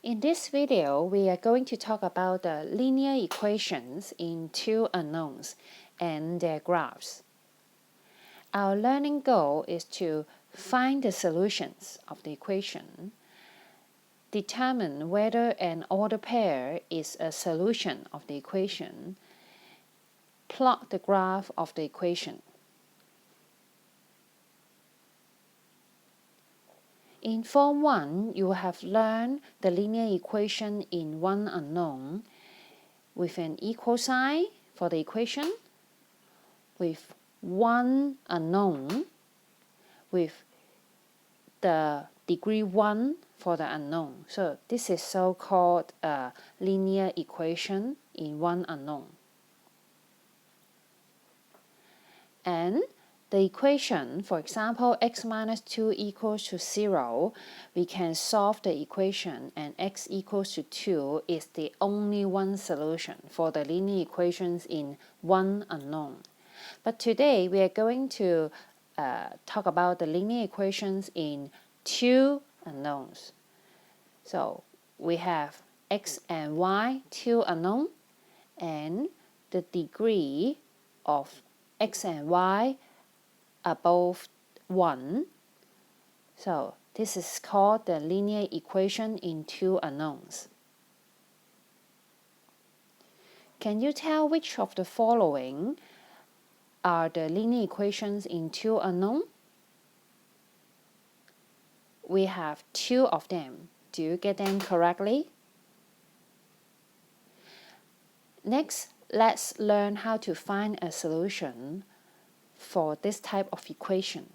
In this video, we are going to talk about the linear equations in two unknowns and their graphs. Our learning goal is to find the solutions of the equation, determine whether an ordered pair is a solution of the equation, plot the graph of the equation. In Form 1, you have learned the linear equation in one unknown with an equal sign for the equation, with one unknown, with the degree 1 for the unknown. So this is so-called a linear equation in one unknown. And the equation, for example, x minus 2 equals to 0, we can solve the equation and x equals to 2 is the only one solution for the linear equations in one unknown. But today we are going to talk about the linear equations in two unknowns. So we have x and y, two unknown, and the degree of x and y are both 1. So this is called the linear equation in two unknowns. Can you tell which of the following are the linear equations in two unknown? We have two of them. Do you get them correctly? Next, let's learn how to find a solution for this type of equation.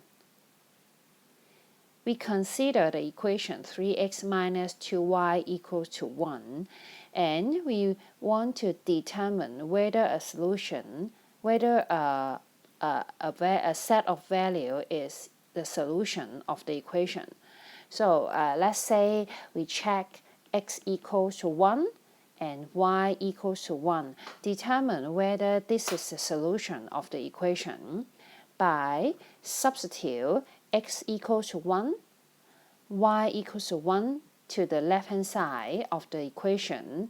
We consider the equation 3x minus 2y equals to 1, and we want to determine whether a solution, whether a set of value is the solution of the equation. So let's say we check x equals to 1 and y equals to 1. Determine whether this is the solution of the equation by substitute x equals to 1, y equals to 1 to the left-hand side of the equation,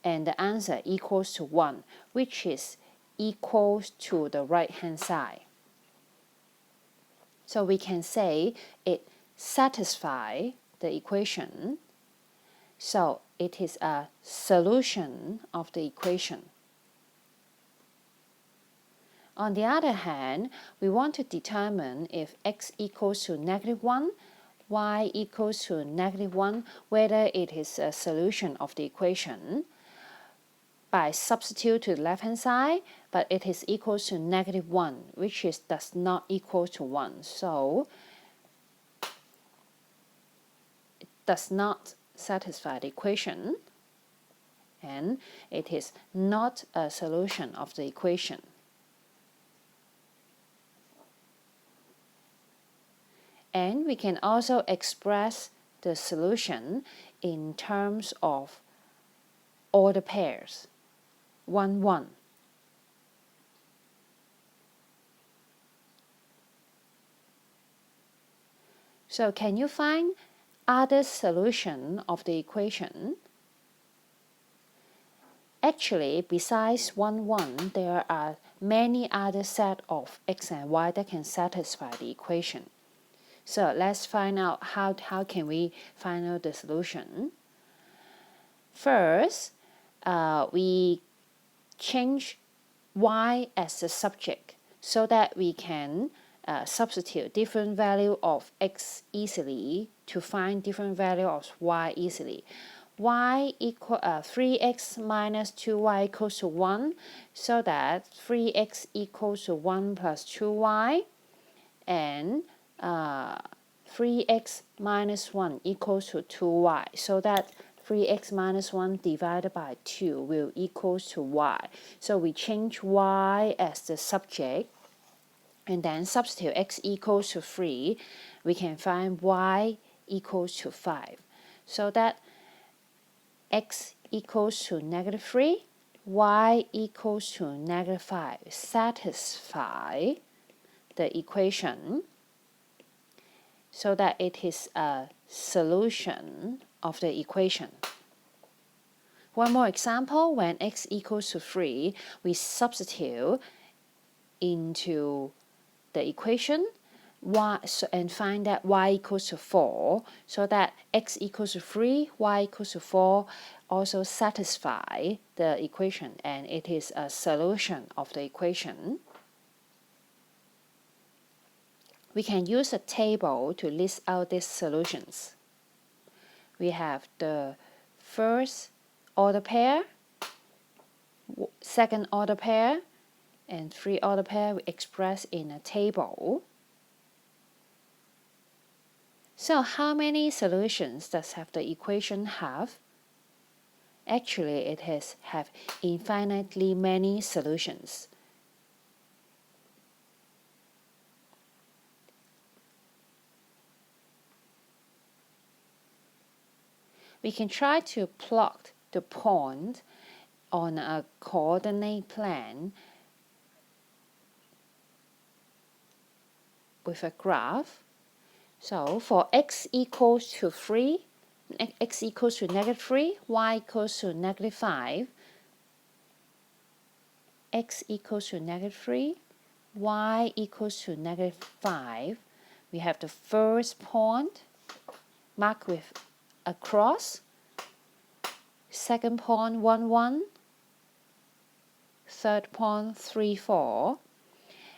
and the answer equals to 1, which is equals to the right-hand side. So we can say it satisfies the equation, so it is a solution of the equation. On the other hand, we want to determine if x equals to -1, y equals to -1, whether it is a solution of the equation by substitute to the left-hand side, but it is equals to -1, which is does not equal to 1. So it does not satisfy the equation, and it is not a solution of the equation. And we can also express the solution in terms of ordered pairs, 1, 1. So can you find other solution of the equation? Actually, besides 1, 1, there are many other set of x and y that can satisfy the equation. So let's find out how can we find out the solution. First, we change y as the subject so that we can substitute different value of x easily to find different value of y easily. Y equal 3x minus 2y equals to 1, so that 3x equals to 1 plus 2y, and 3x minus 1 equals to 2y, so that 3x minus 1 divided by 2 will equals to y. So we change y as the subject, and then substitute x equals to 3. We can find y equals to 5. So that x equals to -3, y equals to -5 satisfy the equation, so that it is a solution of the equation. One more example, when x equals to 3, we substitute into the equation and find that y equals to 4, so that x equals to 3, y equals to 4 also satisfy the equation, and it is a solution of the equation. We can use a table to list out these solutions. We have the first order pair, second order pair, and three order pair we express in a table. So how many solutions does the equation have? Actually, it have infinitely many solutions. We can try to plot the point on a coordinate plane with a graph. So for x equals to 3, x equals to -3, y equals to -5, x equals to -3, y equals to -5. We have the first point marked with a cross, second point 1, 1, third point 3, 4,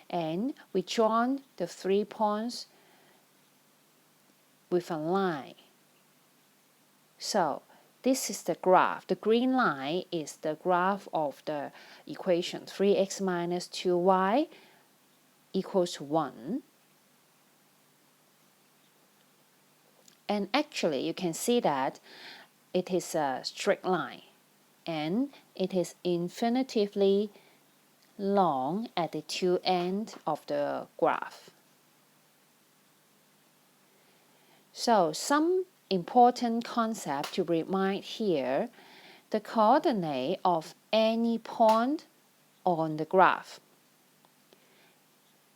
and we join the 3 points with a line. So this is the graph. The green line is the graph of the equation 3x minus 2y equals to 1. And actually you can see that it is a straight line, and it is infinitively long at the two ends of the graph. So some important concept to remind here: the coordinate of any point on the graph,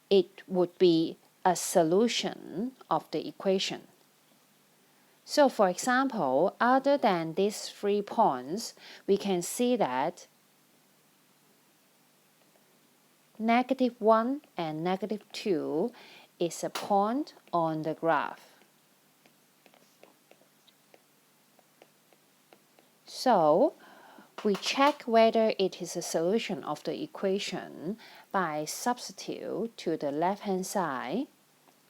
it would be a solution of the equation. So for example, other than these 3 points, we can see that -1 and -2 is a point on the graph. So we check whether it is a solution of the equation by substitute to the left-hand side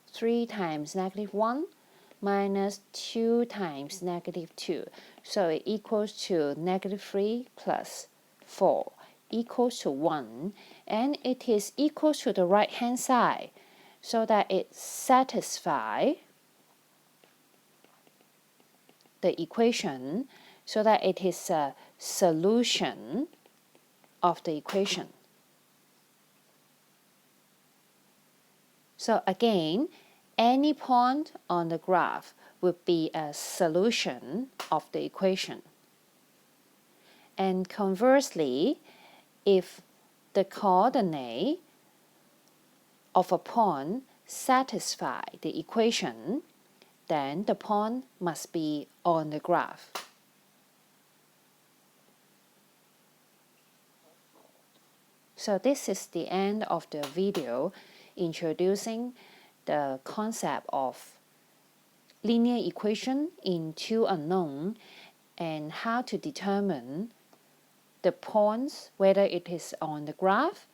3 times -1 minus 2 times -2. So it equals to -3 plus 4 equals to 1, and it is equal to the right-hand side, so that it satisfies the equation, so that it is a solution of the equation. So again, any point on the graph would be a solution of the equation. And conversely, if the coordinate of a point satisfies the equation, then the point must be on the graph. So this is the end of the video introducing the concept of linear equation in two unknown, and how to determine the points, whether it is on the graph,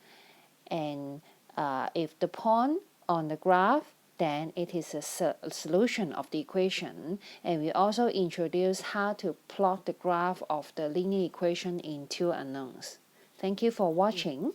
and if the point on the graph, then it is a solution of the equation. And we also introduce how to plot the graph of the linear equation in two unknowns. Thank you for watching.